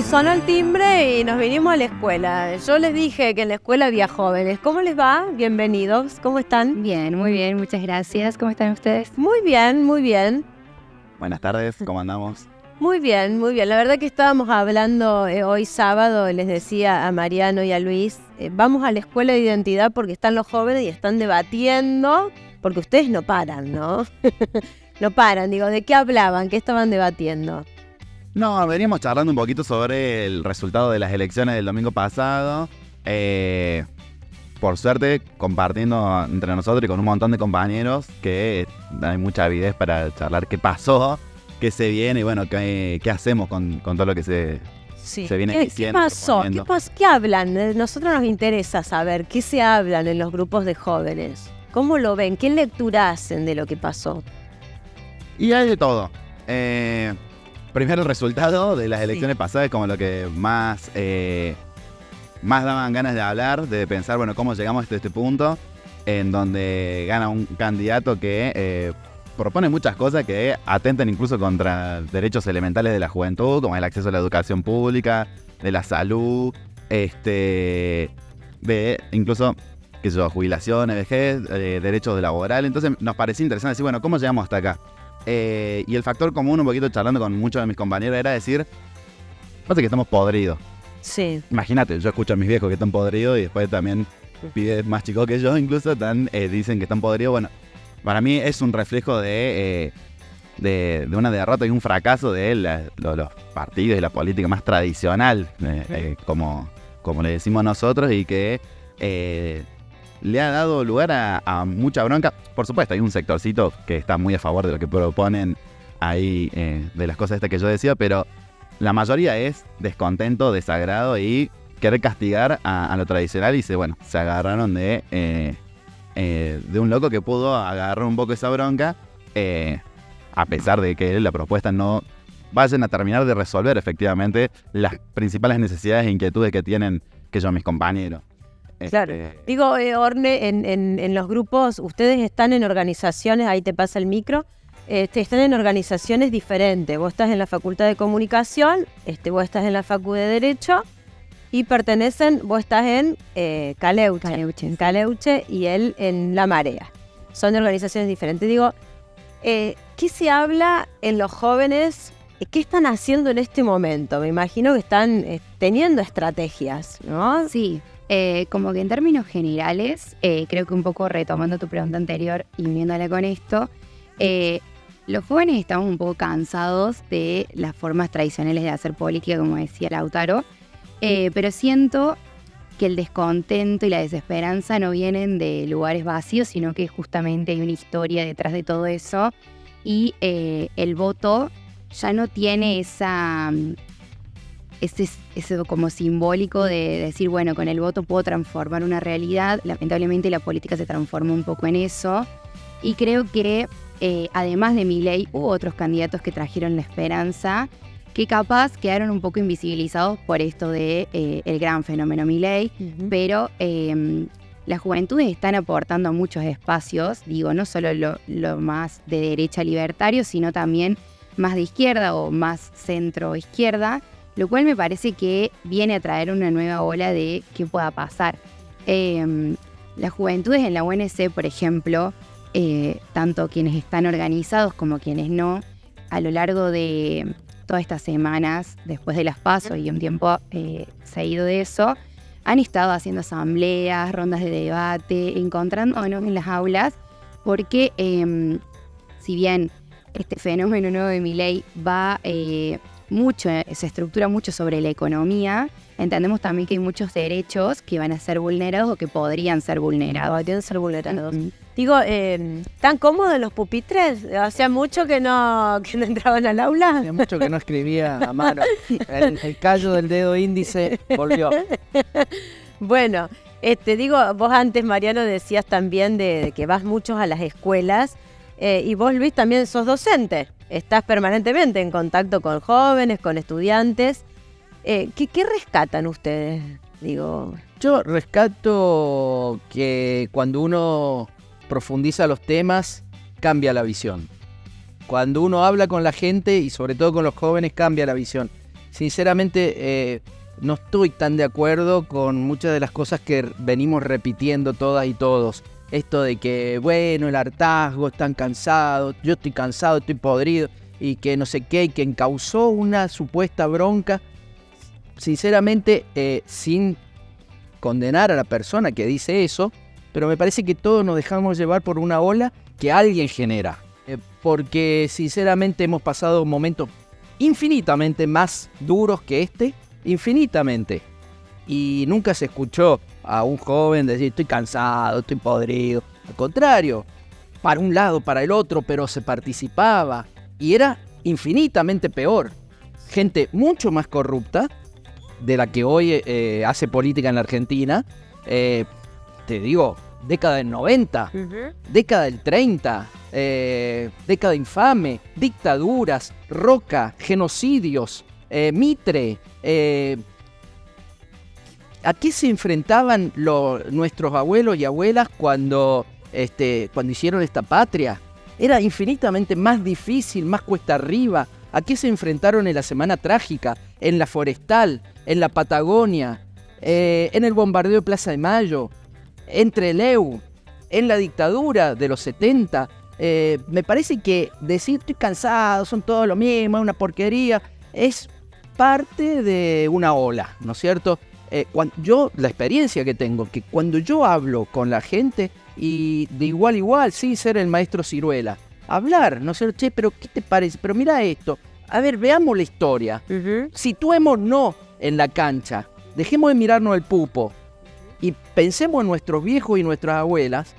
sonó el timbre y nos vinimos a la escuela. Yo les dije que en la escuela había jóvenes. ¿Cómo les va? Bienvenidos. ¿Cómo están? Bien, muy bien, muchas gracias. ¿Cómo están ustedes? Muy bien, muy bien. Buenas tardes, ¿cómo andamos? Muy bien, muy bien. La verdad que estábamos hablando hoy sábado, les decía a Mariano y a Luis, vamos a la escuela de identidad porque están los jóvenes y están debatiendo, porque ustedes no paran, ¿no? No paran, digo, ¿de qué hablaban? ¿Qué estaban debatiendo? No, veníamos charlando un poquito sobre el resultado de las elecciones del domingo pasado. Por suerte, compartiendo entre nosotros y con un montón de compañeros que hay mucha avidez para charlar qué pasó, qué se viene y bueno, qué hacemos con todo lo que se viene diciendo. ¿Qué pasó? ¿Qué hablan? Nosotros nos interesa saber qué se hablan en los grupos de jóvenes. ¿Cómo lo ven? ¿Qué lectura hacen de lo que pasó? Y hay de todo. Primero el resultado de las elecciones pasadas es como lo que más daban ganas de hablar, de pensar, bueno, cómo llegamos hasta este punto, en donde gana un candidato que propone muchas cosas que atentan incluso contra derechos elementales de la juventud, como el acceso a la educación pública, de la salud, de incluso, qué sé yo, jubilaciones, vejez, derechos laborales. Entonces nos parecía interesante decir, bueno, ¿cómo llegamos hasta acá? Y el factor común, un poquito charlando con muchos de mis compañeros, era decir, pasa que estamos podridos. Sí. Imagínate, yo escucho a mis viejos que están podridos y después también pibes más chicos que yo incluso dicen que están podridos. Bueno, para mí es un reflejo de una derrota y un fracaso de los partidos y la política más tradicional, como le decimos nosotros, y que le ha dado lugar a mucha bronca. Por supuesto, hay un sectorcito que está muy a favor de lo que proponen ahí, de las cosas estas que yo decía, pero la mayoría es descontento, desagrado y querer castigar a lo tradicional y se agarraron de un loco que pudo agarrar un poco esa bronca, a pesar de que la propuesta no vayan a terminar de resolver efectivamente las principales necesidades e inquietudes que tienen mis compañeros. Claro. Digo, Orne, en los grupos, ustedes están en organizaciones, ahí te pasa el micro, están en organizaciones diferentes. Vos estás en la Facultad de Comunicación, vos estás en la Facu de Derecho y vos estás en Caleuche y él en La Marea. Son de organizaciones diferentes. Digo, ¿qué se habla en los jóvenes? ¿Qué están haciendo en este momento? Me imagino que están teniendo estrategias, ¿no? Sí. Como que en términos generales, creo que un poco retomando tu pregunta anterior y uniéndola con esto, los jóvenes estamos un poco cansados de las formas tradicionales de hacer política, como decía Lautaro, pero siento que el descontento y la desesperanza no vienen de lugares vacíos, sino que justamente hay una historia detrás de todo eso y el voto ya no tiene ese como simbólico de decir, bueno, con el voto puedo transformar una realidad. Lamentablemente la política se transforma un poco en eso. Y creo que además de Milei hubo otros candidatos que trajeron la esperanza, que capaz quedaron un poco invisibilizados por esto de el gran fenómeno Milei. Uh-huh. Pero las juventudes están aportando muchos espacios, digo, no solo lo más de derecha libertario, sino también más de izquierda o más centro-izquierda, lo cual me parece que viene a traer una nueva ola de qué pueda pasar. Las juventudes en la UNC, por ejemplo, tanto quienes están organizados como quienes no, a lo largo de todas estas semanas, después de las PASO y un tiempo seguido de eso, han estado haciendo asambleas, rondas de debate, encontrándonos en las aulas, porque si bien este fenómeno nuevo de Milei va se estructura mucho sobre la economía, entendemos también que hay muchos derechos que van a ser vulnerados o que podrían ser vulnerados. Podrían ser vulnerados. Uh-huh. Digo, ¿tan cómodos los pupitres? ¿Hacía mucho que no entraban al aula? Hacía mucho que no escribía a mano. El callo del dedo índice volvió. Bueno, digo, vos antes, Mariano, decías también de que vas muchos a las escuelas y vos, Luis, también sos docente. Estás permanentemente en contacto con jóvenes, con estudiantes. ¿Qué rescatan ustedes? Digo, yo rescato que cuando uno profundiza los temas, cambia la visión. Cuando uno habla con la gente y sobre todo con los jóvenes, cambia la visión. sinceramente no estoy tan de acuerdo con muchas de las cosas que venimos repitiendo todas y todos. Esto de que, bueno, el hartazgo, están cansados, yo estoy cansado, estoy podrido, y que no sé qué, y que causó una supuesta bronca. Sinceramente, sin condenar a la persona que dice eso, pero me parece que todos nos dejamos llevar por una ola que alguien genera. Porque sinceramente hemos pasado momentos infinitamente más duros que este, infinitamente. Y nunca se escuchó a un joven decir estoy cansado, estoy podrido. Al contrario, para un lado, para el otro, pero se participaba. Y era infinitamente peor. Gente mucho más corrupta de la que hoy hace política en la Argentina. Te digo, década del 90, década del 30, década infame, dictaduras, Roca, genocidios, Mitre. ¿A qué se enfrentaban nuestros abuelos y abuelas cuando hicieron esta patria? Era infinitamente más difícil, más cuesta arriba. ¿A qué se enfrentaron en la Semana Trágica, en la Forestal, en la Patagonia, en el bombardeo de Plaza de Mayo, en Trelew, en la dictadura de los 70? Me parece que decir estoy cansado, son todos lo mismo, es una porquería, es parte de una ola, ¿no es cierto? La experiencia que tengo, que cuando yo hablo con la gente, y de igual a igual, sí, ser el maestro Ciruela, hablar, no sé, che, pero ¿qué te parece? Pero mira esto, a ver, veamos la historia, situémonos en la cancha, dejemos de mirarnos el pupo, y pensemos en nuestros viejos y nuestras abuelas.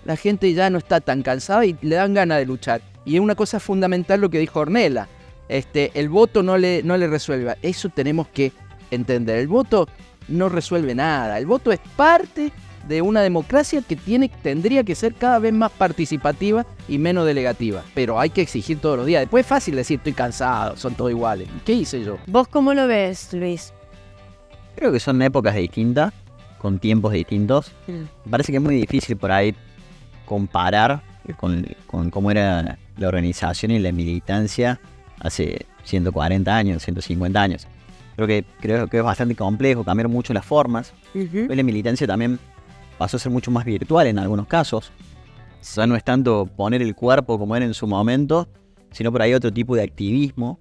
La gente ya no está tan cansada y le dan ganas de luchar. Y es una cosa fundamental lo que dijo Ornella, el voto no le resuelve, eso tenemos que entender, el voto no resuelve nada, el voto es parte de una democracia que tendría que ser cada vez más participativa y menos delegativa, pero hay que exigir todos los días. Después es fácil decir estoy cansado, son todos iguales. ¿Qué hice yo? ¿Vos cómo lo ves, Luis? Creo que son épocas distintas, con tiempos distintos. Me parece que es muy difícil por ahí comparar con cómo era la organización y la militancia hace 140 años, 150 años. Creo que es bastante complejo, cambiaron mucho las formas. Hoy la militancia también pasó a ser mucho más virtual en algunos casos. Ya no es tanto poner el cuerpo como era en su momento, sino por ahí otro tipo de activismo.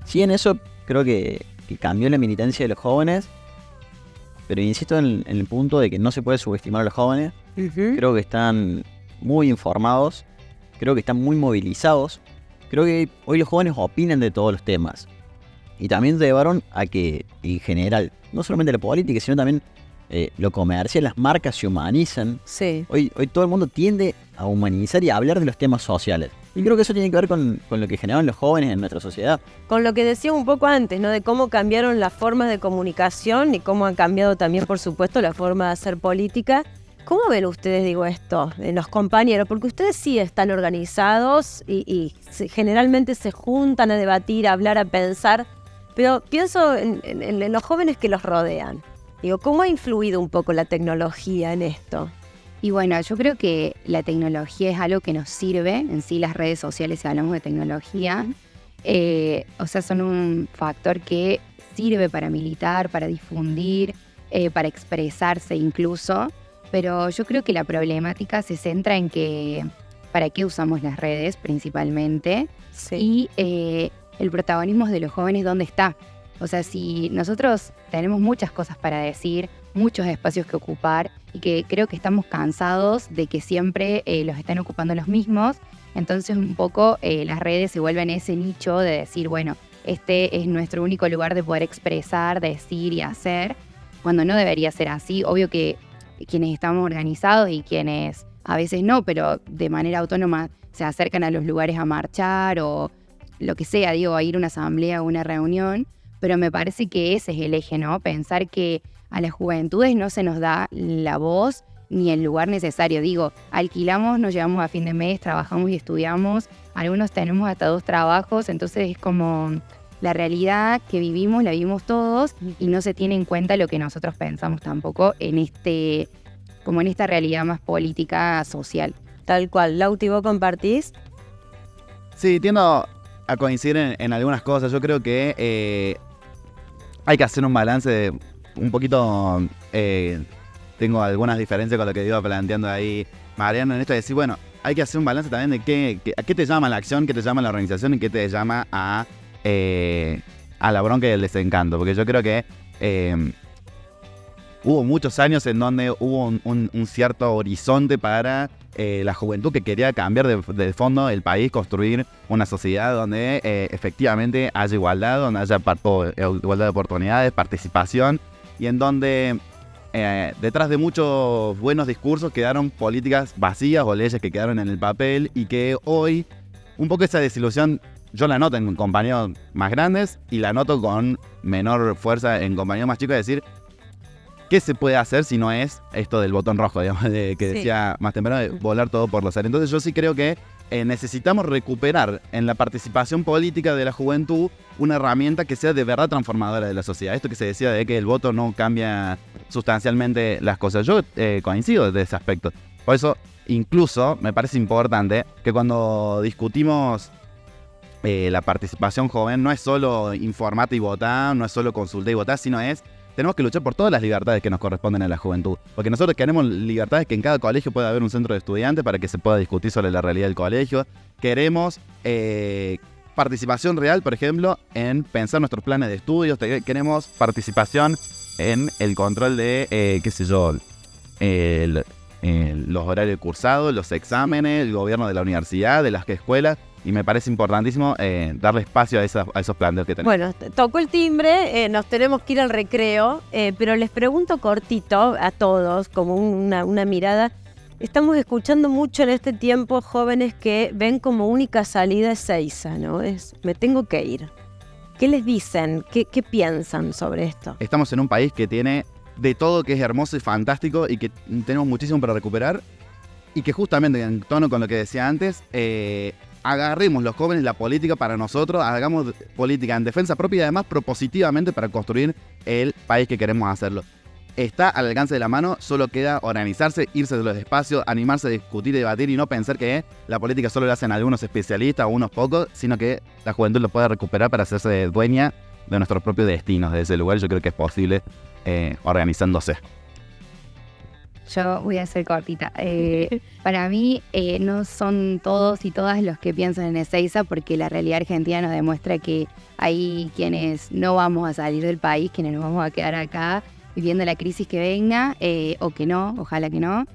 Sí, en eso creo que cambió la militancia de los jóvenes, pero insisto en el punto de que no se puede subestimar a los jóvenes. Creo que están muy informados, creo que están muy movilizados. Creo que hoy los jóvenes opinan de todos los temas. Y también llevaron a que, en general, no solamente la política, sino también lo comercial, las marcas se humanizan. Sí. Hoy todo el mundo tiende a humanizar y a hablar de los temas sociales. Y creo que eso tiene que ver con lo que generaron los jóvenes en nuestra sociedad. Con lo que decía un poco antes, ¿no? De cómo cambiaron las formas de comunicación y cómo han cambiado también, por supuesto, la forma de hacer política. ¿Cómo ven ustedes, digo, esto, los compañeros? Porque ustedes sí están organizados y generalmente se juntan a debatir, a hablar, a pensar. Pero pienso en los jóvenes que los rodean. Digo, ¿cómo ha influido un poco la tecnología en esto? Y bueno, yo creo que la tecnología es algo que nos sirve, en sí las redes sociales, si hablamos de tecnología, o sea, son un factor que sirve para militar, para difundir, para expresarse incluso, pero yo creo que la problemática se centra en que para qué usamos las redes principalmente, Sí. y el protagonismo de los jóvenes, ¿dónde está? O sea, si nosotros tenemos muchas cosas para decir, muchos espacios que ocupar, y que creo que estamos cansados de que siempre los estén ocupando los mismos, entonces un poco las redes se vuelven ese nicho de decir, bueno, este es nuestro único lugar de poder expresar, decir y hacer, cuando no debería ser así. Obvio que quienes estamos organizados y quienes a veces no, pero de manera autónoma se acercan a los lugares a marchar o lo que sea, digo, a ir a una asamblea o una reunión, pero me parece que ese es el eje, ¿no? Pensar que a las juventudes no se nos da la voz ni el lugar necesario. Digo, alquilamos, nos llevamos a fin de mes, trabajamos y estudiamos, algunos tenemos hasta 2 trabajos, entonces es como la realidad que vivimos, la vivimos todos y no se tiene en cuenta lo que nosotros pensamos tampoco como en esta realidad más política, social. Tal cual. Lauti, ¿vos compartís? Sí, tiendo a coincidir en algunas cosas. Yo creo que hay que hacer un balance de un poquito. Tengo algunas diferencias con lo que iba planteando ahí Mariano en esto de decir, bueno, hay que hacer un balance también de a qué te llama la acción, qué te llama la organización y qué te llama a la bronca y el desencanto. Porque yo creo que hubo muchos años en donde hubo un cierto horizonte para la juventud que quería cambiar de fondo el país, construir una sociedad donde efectivamente haya igualdad, donde haya igualdad de oportunidades, participación, y en donde detrás de muchos buenos discursos quedaron políticas vacías o leyes que quedaron en el papel, y que hoy un poco esa desilusión yo la noto en compañeros más grandes y la noto con menor fuerza en compañeros más chicos, de decir, ¿qué se puede hacer si no es esto del botón rojo, digamos, que decía más temprano, de volar todo por los aires? Entonces yo sí creo que necesitamos recuperar en la participación política de la juventud una herramienta que sea de verdad transformadora de la sociedad. Esto que se decía de que el voto no cambia sustancialmente las cosas. Yo coincido de ese aspecto. Por eso, incluso, me parece importante que cuando discutimos la participación joven, no es solo informate y votar, no es solo consultar y votar, sino tenemos que luchar por todas las libertades que nos corresponden a la juventud. Porque nosotros queremos libertades, que en cada colegio pueda haber un centro de estudiantes para que se pueda discutir sobre la realidad del colegio. Queremos participación real, por ejemplo, en pensar nuestros planes de estudios. Queremos participación en el control de, los horarios cursados, los exámenes, el gobierno de la universidad, de las escuelas. Y me parece importantísimo darle espacio a esos planteos que tenemos. Bueno, tocó el timbre, nos tenemos que ir al recreo, pero les pregunto cortito a todos, como una mirada. Estamos escuchando mucho en este tiempo jóvenes que ven como única salida Ezeiza, ¿no? Me tengo que ir. ¿Qué les dicen? ¿Qué piensan sobre esto? Estamos en un país que tiene de todo, que es hermoso y fantástico, y que tenemos muchísimo para recuperar, y que justamente, en tono con lo que decía antes, agarremos los jóvenes la política para nosotros, hagamos política en defensa propia y además propositivamente para construir el país que queremos hacerlo. Está al alcance de la mano, solo queda organizarse, irse de los espacios, animarse a discutir y debatir, y no pensar que la política solo la hacen algunos especialistas o unos pocos, sino que la juventud lo puede recuperar para hacerse dueña de nuestros propios destinos. Desde ese lugar yo creo que es posible organizándose. Yo voy a ser cortita. Para mí no son todos y todas los que piensan en Ezeiza, porque la realidad argentina nos demuestra que hay quienes no vamos a salir del país, quienes nos vamos a quedar acá viviendo la crisis que venga, o que no, ojalá que no.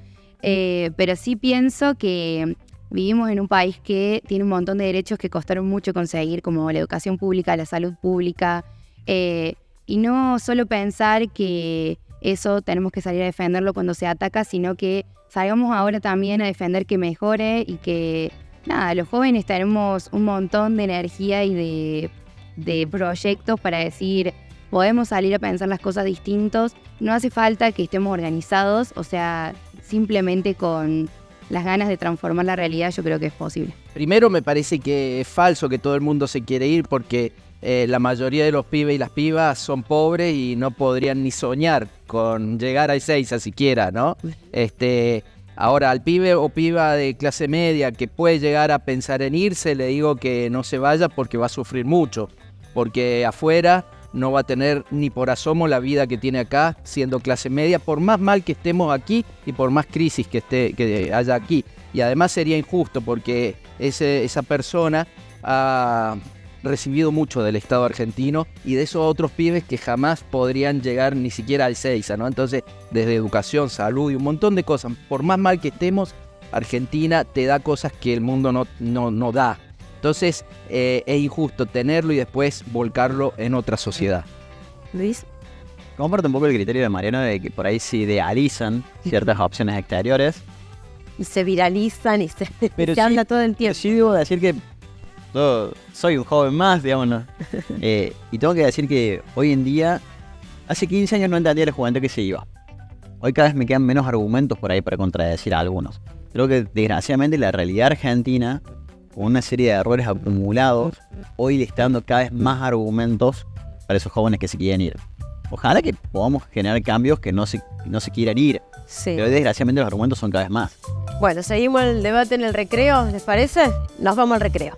Pero sí pienso que vivimos en un país que tiene un montón de derechos que costaron mucho conseguir, como la educación pública, la salud pública, y no solo pensar que eso tenemos que salir a defenderlo cuando se ataca, sino que salgamos ahora también a defender que mejore, y que, nada, los jóvenes tenemos un montón de energía y de proyectos para decir, podemos salir a pensar las cosas distintos, no hace falta que estemos organizados, o sea, simplemente con las ganas de transformar la realidad yo creo que es posible. Primero, me parece que es falso que todo el mundo se quiere ir, porque la mayoría de los pibes y las pibas son pobres y no podrían ni soñar con llegar a Ezeiza siquiera, ¿no? Ahora, al pibe o piba de clase media que puede llegar a pensar en irse, le digo que no se vaya, porque va a sufrir mucho, porque afuera no va a tener ni por asomo la vida que tiene acá siendo clase media, por más mal que estemos aquí y por más crisis que haya aquí. Y además sería injusto, porque esa persona ha recibido mucho del Estado argentino y de esos otros pibes que jamás podrían llegar ni siquiera al Ezeiza, ¿no? Entonces, desde educación, salud y un montón de cosas, por más mal que estemos, Argentina te da cosas que el mundo no da. Entonces, es injusto tenerlo y después volcarlo en otra sociedad. Luis. Comparto un poco el criterio de Mariano de que por ahí se idealizan ciertas opciones exteriores. Y se viralizan y se Pero anda todo el tiempo. Sí, debo decir que yo soy un joven más, digamos, ¿no? Y tengo que decir que hoy en día, hace 15 años no entendía la juventud que se iba. Hoy cada vez me quedan menos argumentos por ahí para contradecir a algunos. Creo que desgraciadamente la realidad argentina, con una serie de errores acumulados, hoy le está dando cada vez más argumentos para esos jóvenes que se quieren ir. Ojalá que podamos generar cambios que no se quieran ir. Sí. Pero desgraciadamente los argumentos son cada vez más. Bueno, seguimos el debate en el recreo, ¿les parece? Nos vamos al recreo.